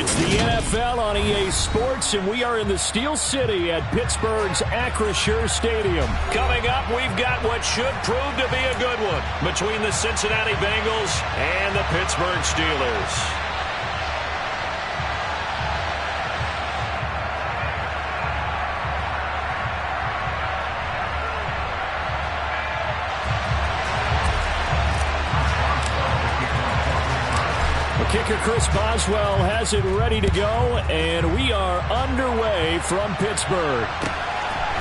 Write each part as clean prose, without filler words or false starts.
It's the NFL on EA Sports, and we are in the Steel City at Pittsburgh's Acrisure Stadium. Coming up, we've got what should prove to be a good one between the Cincinnati Bengals and the Pittsburgh Steelers. Kicker Chris Boswell has it ready to go, and we are underway from Pittsburgh.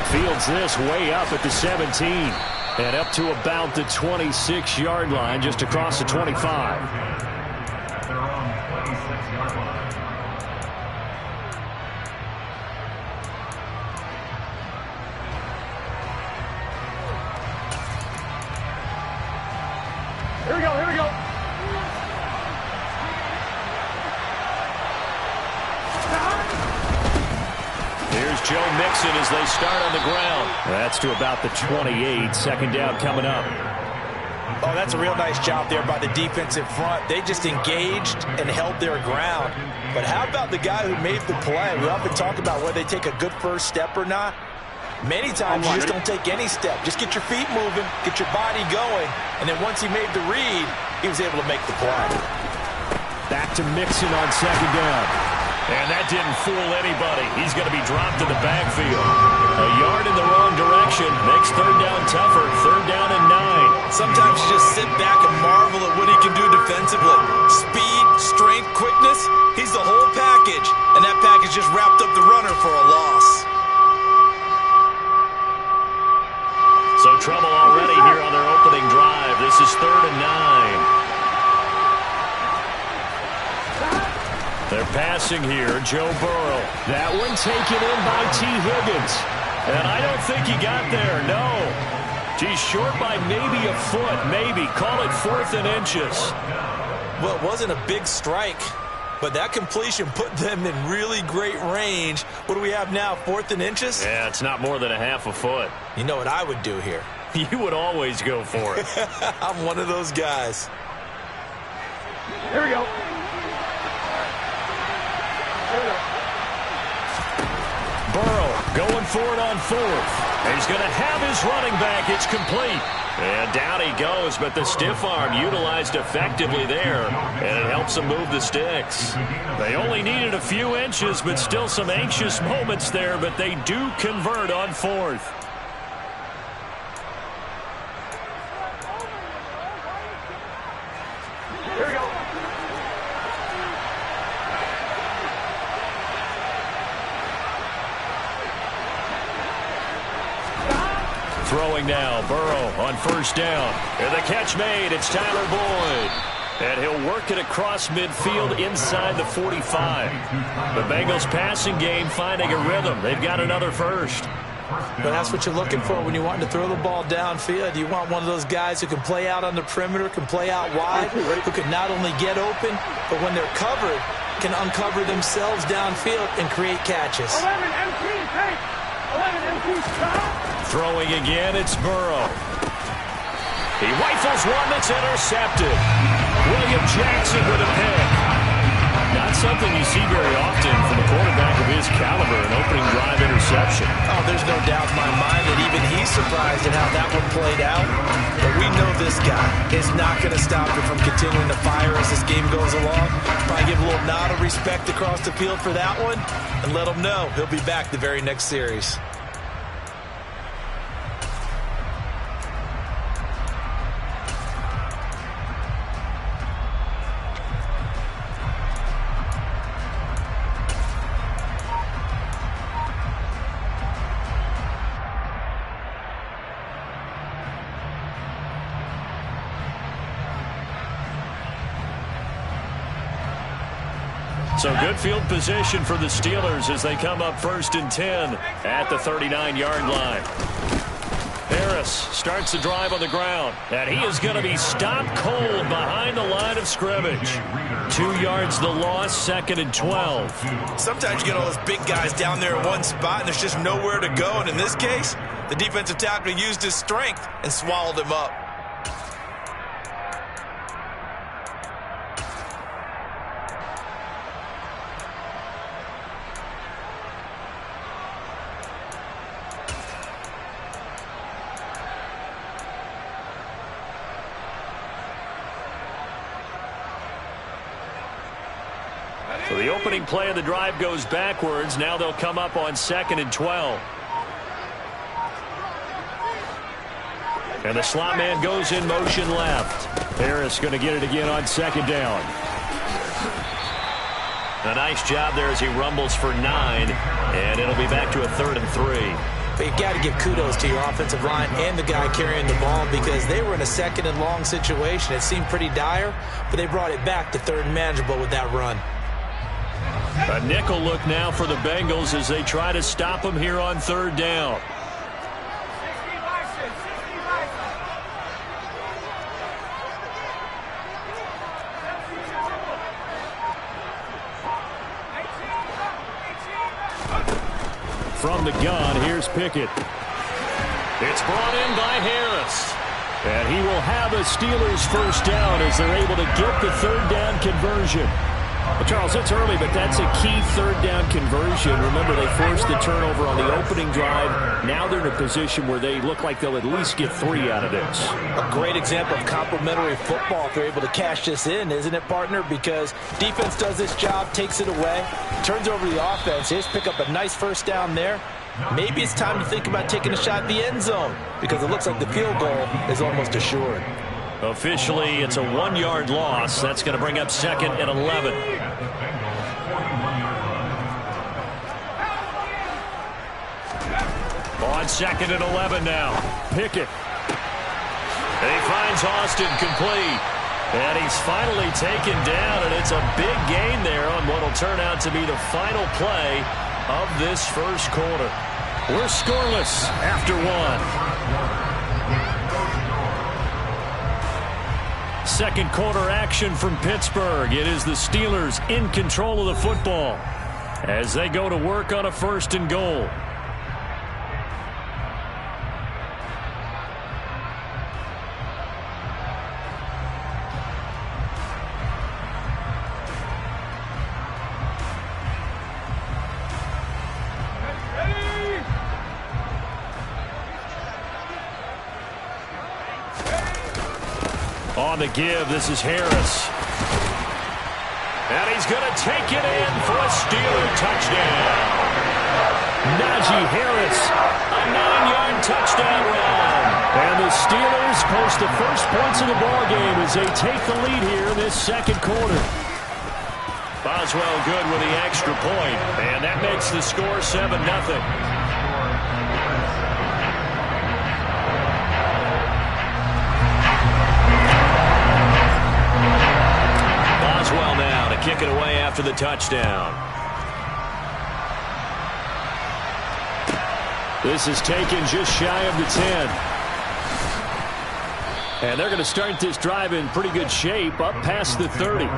Fields this way up at the 17 and up to about the 26-yard line, just across the 25. Here we go, here we go. Here's Joe Mixon as they start on the ground. That's to about the 28. Second down coming up. Oh, that's a real nice job there by the defensive front. They just engaged and held their ground. But how about the guy who made the play? We often talk about whether they take a good first step or not. Many times you just don't take any step. Just get your feet moving, get your body going, and then once he made the read, he was able to make the play. Back to Mixon on second down. And that didn't fool anybody. He's going to be dropped in the backfield. A yard in the wrong direction makes third down tougher. Third down and 9. Sometimes you just sit back and marvel at what he can do defensively. Speed, strength, quickness. He's the whole package. And that package just wrapped up the runner for a loss. So trouble already here on their opening drive. This is third and 9. They're passing here, Joe Burrow. That one taken in by T. Higgins. And I don't think he got there, no. He's short by maybe a foot, maybe. Call it 4th and inches. Well, it wasn't a big strike, but that completion put them in really great range. What do we have now, 4th and inches? Yeah, it's not more than a half a foot. You know what I would do here? You would always go for it. I'm one of those guys. Here we go. Burrow going for it on 4th. He's going to have his running back. It's complete. And down he goes, but the stiff arm utilized effectively there, and it helps him move the sticks. They only needed a few inches, but still some anxious moments there, but they do convert on 4th. Here we go. Throwing now, Burrow on first down. And the catch made, it's Tyler Boyd. And he'll work it across midfield inside the 45. The Bengals passing game finding a rhythm. They've got another first. But that's what you're looking for when you want to throw the ball downfield. You want one of those guys who can play out on the perimeter, can play out wide, who can not only get open, but when they're covered, can uncover themselves downfield and create catches. 11 MT, hey! 11 MT, stop! Throwing again, it's Burrow. He rifles one that's intercepted. William Jackson with a pick. Not something you see very often from a quarterback of his caliber, an opening drive interception. Oh, there's no doubt in my mind that even he's surprised at how that one played out. But we know this guy is not going to stop him from continuing to fire as this game goes along. Probably give a little nod of respect across the field for that one and let him know he'll be back the very next series. So good field position for the Steelers as they come up 1st and 10 at the 39-yard line. Harris starts the drive on the ground, and he is going to be stopped cold behind the line of scrimmage. 2 yards the loss, 2nd and 12. Sometimes you get all those big guys down there in one spot, and there's just nowhere to go. And in this case, the defensive tackle used his strength and swallowed him up. So the opening play of the drive goes backwards. Now they'll come up on 2nd and 12. And the slot man goes in motion left. Harris going to get it again on 2nd down. A nice job there as he rumbles for 9. And it'll be back to a 3rd and 3. But you've got to give kudos to your offensive line and the guy carrying the ball because they were in a 2nd and long situation. It seemed pretty dire, but they brought it back to 3rd and manageable with that run. A nickel look now for the Bengals as they try to stop him here on 3rd down. From the gun, here's Pickett. It's brought in by Harris. And he will have a Steelers first down as they're able to get the 3rd down conversion. Well, Charles, it's early, but that's a key 3rd down conversion. Remember, they forced the turnover on the opening drive. Now they're in a position where they look like they'll at least get 3 out of this. A great example of complementary football if they're able to cash this in, isn't it, partner? Because defense does this job, takes it away, turns over the offense. They just pick up a nice first down there. Maybe it's time to think about taking a shot at the end zone because it looks like the field goal is almost assured. Officially, it's a 1-yard loss. That's going to bring up 2nd and 11. On 2nd and 11 now. Pickett. And he finds Austin complete. And he's finally taken down, and it's a big gain there on what will turn out to be the final play of this first quarter. We're scoreless after 1. Second quarter action from Pittsburgh. It is the Steelers in control of the football as they go to work on a 1st and goal. On the give, this is Harris. And he's going to take it in for a Steeler touchdown. Najee Harris, a 9-yard touchdown run. And the Steelers post the first points of the ballgame as they take the lead here in this 2nd quarter. Boswell good with the extra point, and that makes the score 7-0. Boswell now to kick it away after the touchdown. This is taken just shy of the 10. And they're going to start this drive in pretty good shape up past the 30.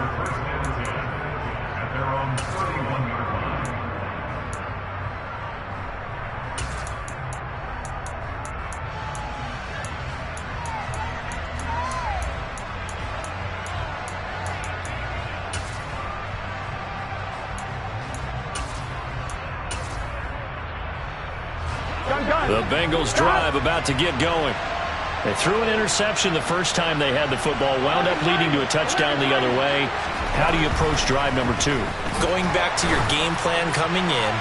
The Bengals drive about to get going. They threw an interception the first time they had the football, wound up leading to a touchdown the other way. How do you approach drive number 2? Going back to your game plan coming in,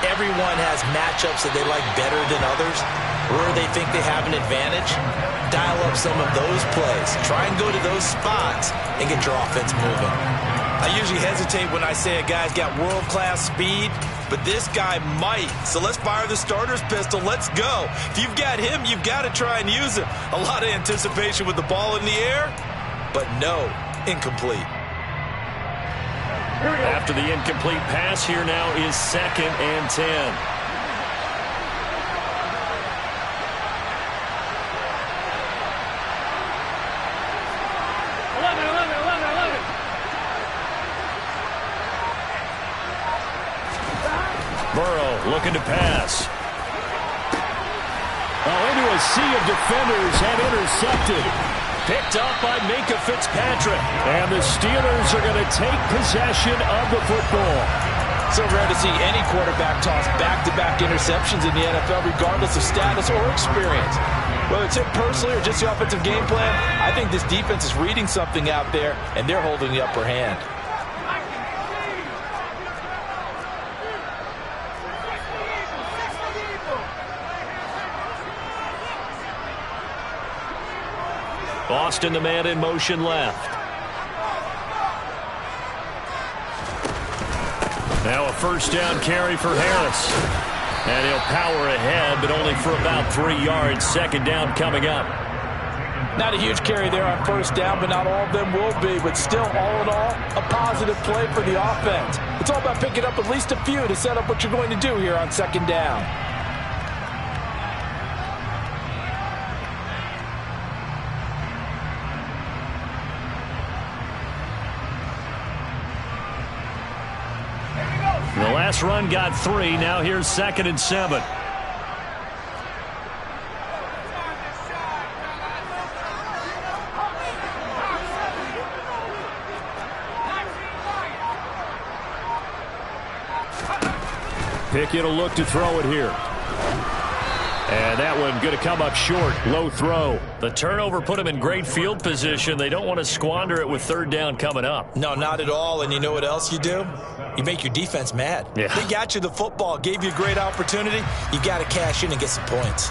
everyone has matchups that they like better than others. Where they think they have an advantage, dial up some of those plays. Try and go to those spots and get your offense moving. I usually hesitate when I say a guy's got world-class speed, but this guy might. So let's fire the starter's pistol. Let's go. If you've got him, you've got to try and use him. A lot of anticipation with the ball in the air, but no, incomplete. After the incomplete pass, here now is 2nd and 10. Looking to pass. Into a sea of defenders and intercepted. Picked up by Minka Fitzpatrick. And the Steelers are going to take possession of the football. So rare to see any quarterback toss back-to-back interceptions in the NFL, regardless of status or experience. Whether it's him personally or just the offensive game plan, I think this defense is reading something out there, and they're holding the upper hand. Austin, the man in motion left. Now a first down carry for Harris. And he'll power ahead, but only for about 3 yards. Second down coming up. Not a huge carry there on first down, but not all of them will be. But still, all in all, a positive play for the offense. It's all about picking up at least a few to set up what you're going to do here on second down. The last run got 3. Now here's 2nd and 7. Pickett will look to throw it here. And that one going to come up short. Low throw. The turnover put him in great field position. They don't want to squander it with third down coming up. No, not at all. And you know what else you do? You make your defense mad. Yeah. They got you the football, gave you a great opportunity. You got to cash in and get some points.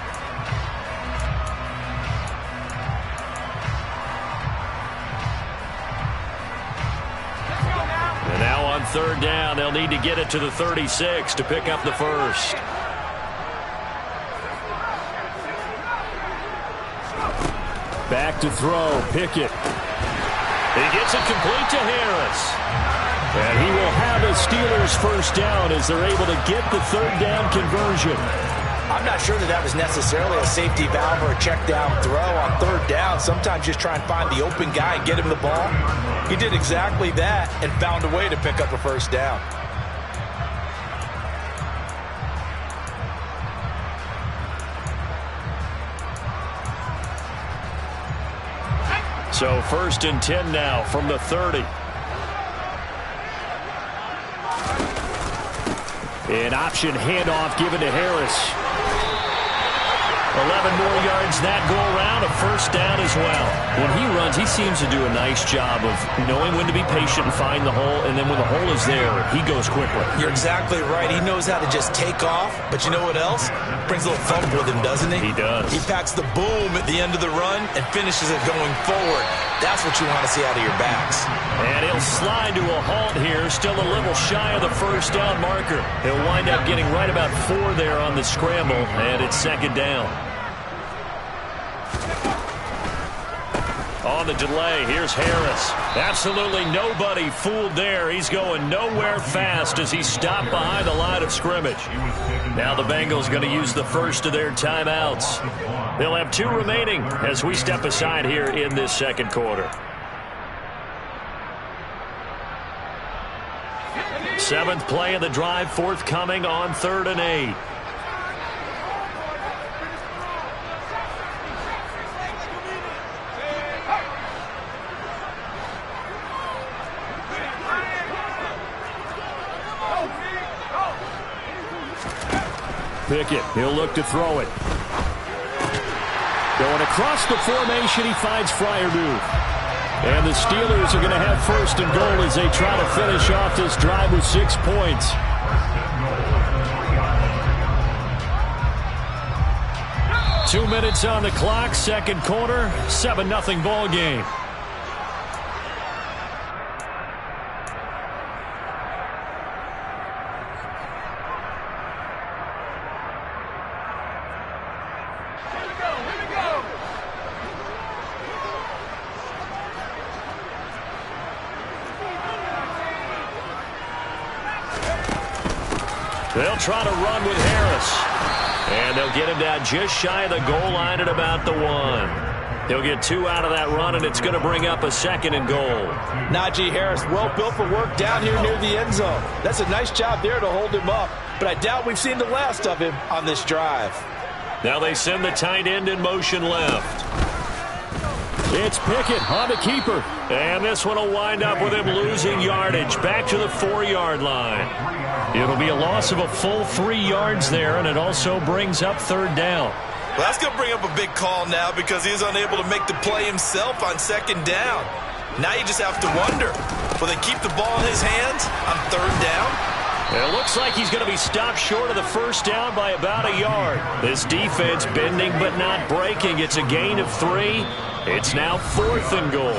And now on third down, they'll need to get it to the 36 to pick up the first. Back to throw, Pickett. He gets it complete to Harris. And he will have a Steelers first down as they're able to get the third down conversion. I'm not sure that was necessarily a safety valve or a check down throw on third down. Sometimes just try and find the open guy and get him the ball. He did exactly that and found a way to pick up a first down. So 1st and 10 now from the 30. An option handoff given to Harris. 11 more yards that go around, a first down as well. When he runs, he seems to do a nice job of knowing when to be patient and find the hole, and then when the hole is there, he goes quickly. You're exactly right. He knows how to just take off, but you know what else? Brings a little thump with him, doesn't he? He does. He packs the boom at the end of the run and finishes it going forward. That's what you want to see out of your backs. And he'll slide to a halt here, still a little shy of the first down marker. He'll wind up getting right about 4 there on the scramble, and it's second down. On the delay, here's Harris. Absolutely nobody fooled there. He's going nowhere fast as he stopped behind the line of scrimmage. Now the Bengals going to use the first of their timeouts. They'll have 2 remaining as we step aside here in this second quarter. 7th play of the drive forthcoming on 3rd and 8. Pickett, he'll look to throw it. Going across the formation, he finds Freiermuth. And the Steelers are going to have 1st and goal as they try to finish off this drive with 6 points. Two minutes on the clock, second quarter, 7-0 ball game. They'll try to run with Harris. And they'll get him down just shy of the goal line at about the 1. He'll get 2 out of that run, and it's going to bring up a 2nd and goal. Najee Harris, well built for work down here near the end zone. That's a nice job there to hold him up. But I doubt we've seen the last of him on this drive. Now they send the tight end in motion left. It's Pickett on the keeper. And this one will wind up with him losing yardage back to the 4-yard line. It'll be a loss of a full 3 yards there, and it also brings up 3rd down. Well, that's going to bring up a big call now because he's unable to make the play himself on 2nd down. Now you just have to wonder, will they keep the ball in his hands on 3rd down? It looks like he's going to be stopped short of the first down by about a yard. This defense bending but not breaking. It's a gain of 3. It's now 4th and goal.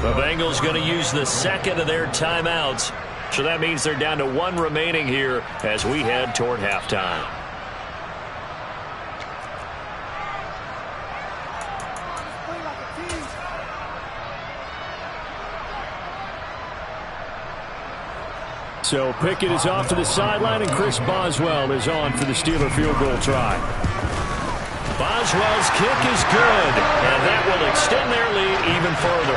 The Bengals going to use the second of their timeouts. So that means they're down to 1 remaining here as we head toward halftime. So Pickett is off to the sideline, and Chris Boswell is on for the Steeler field goal try. Boswell's kick is good, and that will extend their lead even further.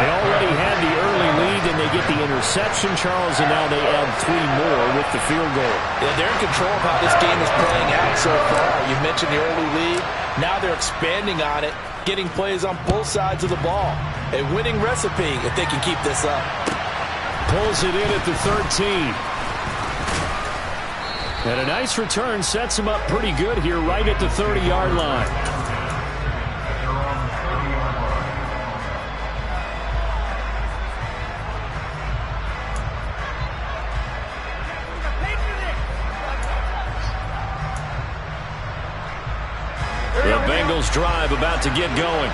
They already had the early lead, and they get the interception, Charles, and now they add 3 more with the field goal. Yeah, they're in control of how this game is playing out so far. You mentioned the early lead. Now they're expanding on it, getting plays on both sides of the ball. A winning recipe if they can keep this up. Pulls it in at the 13. And a nice return sets him up pretty good here right at the 30-yard line. The Bengals drive about to get going.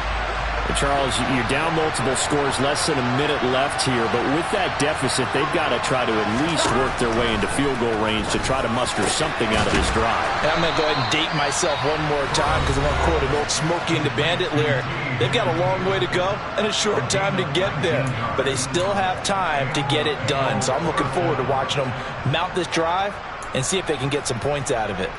Charles, you're down multiple scores, less than a minute left here, but with that deficit, they've got to try to at least work their way into field goal range to try to muster something out of this drive. I'm going to go ahead and date myself one more time because I want to quote an old Smokey and the Bandit lyric. They've got a long way to go and a short time to get there, but they still have time to get it done. So I'm looking forward to watching them mount this drive and see if they can get some points out of it.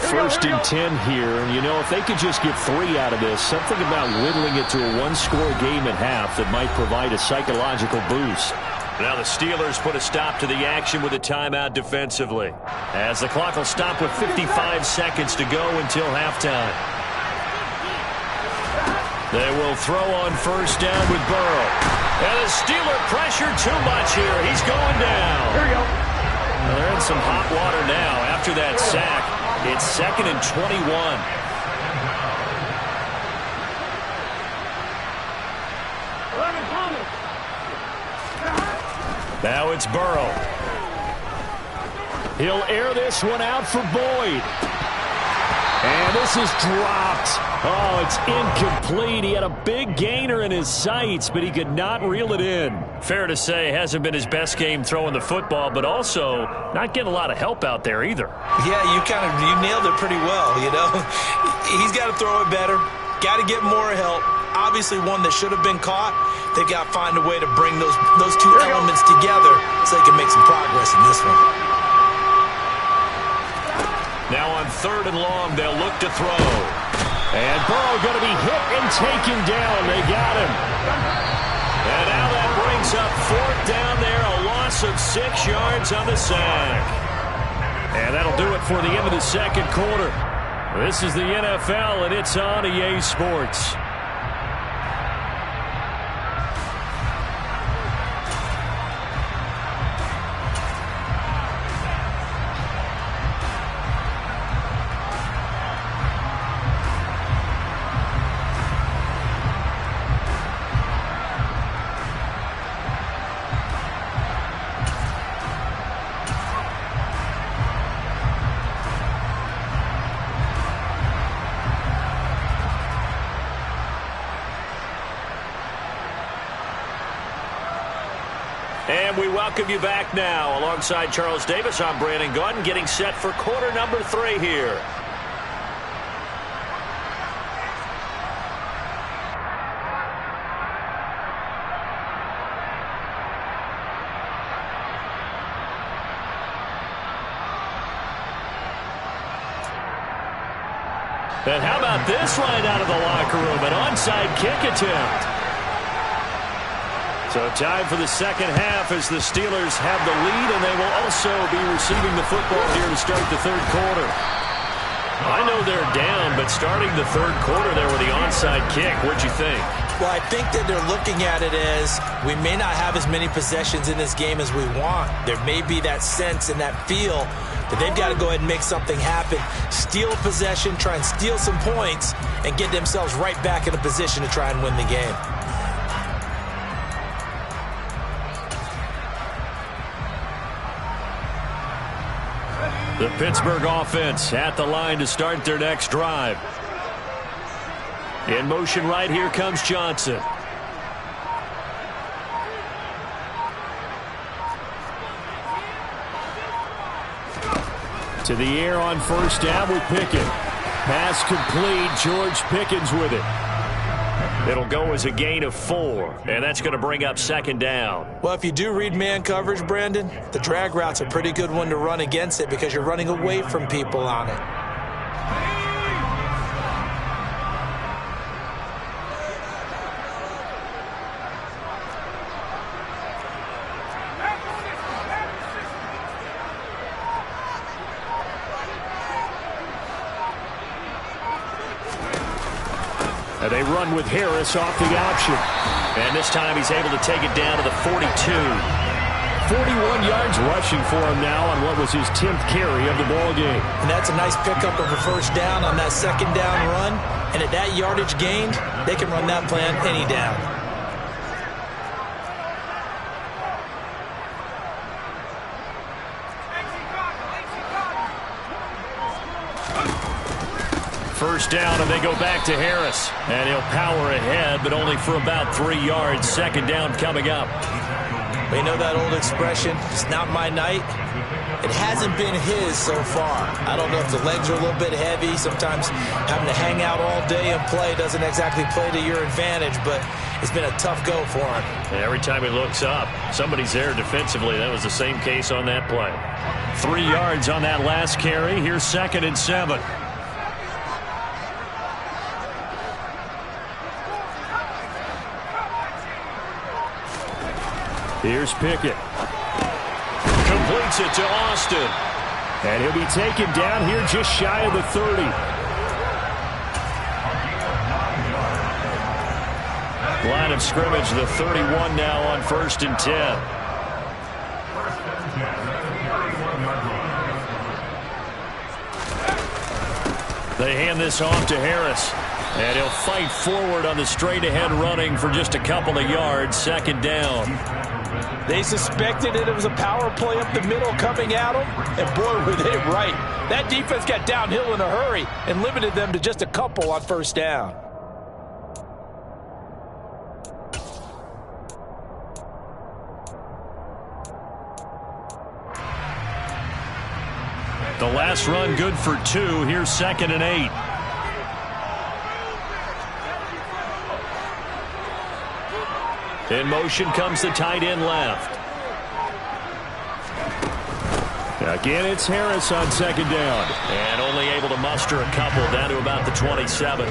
First and 10 here, and you know, if they could just get 3 out of this, something about whittling it to a 1-score game at half that might provide a psychological boost. Now the Steelers put a stop to the action with a timeout defensively, as the clock will stop with 55 seconds to go until halftime. They will throw on first down with Burrow. And the Steeler pressure too much here. He's going down. Here we go. Well, they're in some hot water now after that sack. It's 2nd and 21. Now it's Burrow. He'll air this one out for Boyd. And this is dropped. Oh, it's incomplete. He had a big gainer in his sights, but he could not reel it in. Fair to say, hasn't been his best game throwing the football, but also not getting a lot of help out there either. Yeah, you nailed it pretty well, you know. He's got to throw it better. Got to get more help. Obviously one that should have been caught. They've got to find a way to bring those two elements together so they can make some progress in this one. Now on 3rd and long, they'll look to throw. And Burrow going to be hit and taken down. They got him. And now that brings up 4th down there, a loss of 6 yards on the sack. And that'll do it for the end of the second quarter. This is the NFL, and it's on EA Sports. And we welcome you back now. Alongside Charles Davis, I'm Brandon Gaudin, getting set for quarter number 3 here. And how about this line out of the locker room? An onside kick attempt. So time for the second half as the Steelers have the lead, and they will also be receiving the football here to start the third quarter. I know they're down, but starting the third quarter there with the onside kick, what'd you think? Well, I think that they're looking at it as we may not have as many possessions in this game as we want. There may be that sense and that feel that they've got to go ahead and make something happen, steal a possession, try and steal some points, and get themselves right back in a position to try and win the game. The Pittsburgh offense at the line to start their next drive. In motion right here comes Johnson. To the air on first down with Pickett. Pass complete. George Pickens with it. It'll go as a gain of 4, and that's going to bring up second down. Well, if you do read man coverage, Brandon, the drag route's a pretty good one to run against it because you're running away from people on it. They run with Harris off the option. And this time he's able to take it down to the 42. 41 yards rushing for him now on what was his 10th carry of the ball game. And that's a nice pickup of a first down on that second down run. And at that yardage gained, they can run that plan any down. First down, and they go back to Harris. And he'll power ahead, but only for about 3 yards. Second down coming up. We know that old expression, it's not my night. It hasn't been his so far. I don't know if the legs are a little bit heavy. Sometimes having to hang out all day and play doesn't exactly play to your advantage, but it's been a tough go for him. And every time he looks up, somebody's there defensively. That was the same case on that play. 3 yards on that last carry. Here's 2nd and 7. Here's Pickett. Completes it to Austin. And he'll be taken down here just shy of the 30. Line of scrimmage, the 31 now on 1st and 10. They hand this off to Harris. And he'll fight forward on the straight-ahead running for just a couple of yards. Second down. They suspected it was a power play up the middle coming at them, and boy, were they right. That defense got downhill in a hurry and limited them to just a couple on first down. The last run good for 2. Here's 2nd and 8. In motion comes the tight end left. Again, it's Harris on second down. And only able to muster a couple down to about the 27.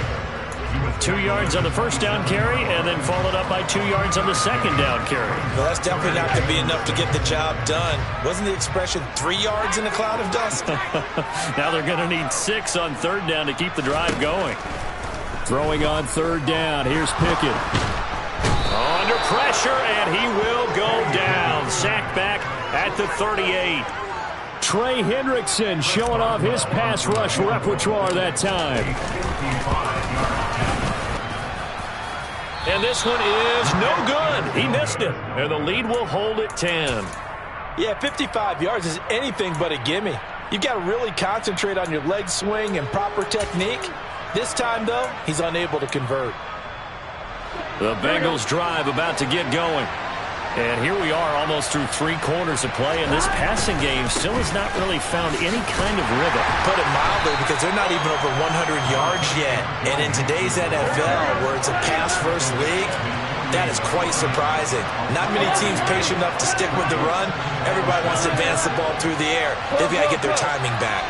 2 yards on the first down carry, and then followed up by 2 yards on the second down carry. Well, that's definitely not going to be enough to get the job done. Wasn't the expression 3 yards in a cloud of dust? Now they're going to need 6 on third down to keep the drive going. Throwing on third down. Here's Pickett. Under pressure, and he will go down. Sacked back at the 38. Trey Hendrickson showing off his pass rush repertoire that time. And this one is no good. He missed it. And the lead will hold at 10. Yeah, 55 yards is anything but a gimme. You've got to really concentrate on your leg swing and proper technique. This time, though, he's unable to convert. The Bengals drive about to get going. And here we are almost through 3 quarters of play, and this passing game still has not really found any kind of rhythm. Put it mildly, because they're not even over 100 yards yet. And in today's NFL, where it's a pass-first league, that is quite surprising. Not many teams patient enough to stick with the run. Everybody wants to advance the ball through the air. They've got to get their timing back.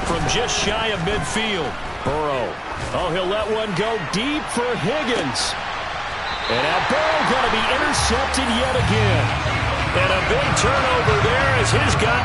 From just shy of midfield, Burrow. Oh, he'll let one go deep for Higgins. And now Burrow going to be intercepted yet again. And a big turnover there as his guy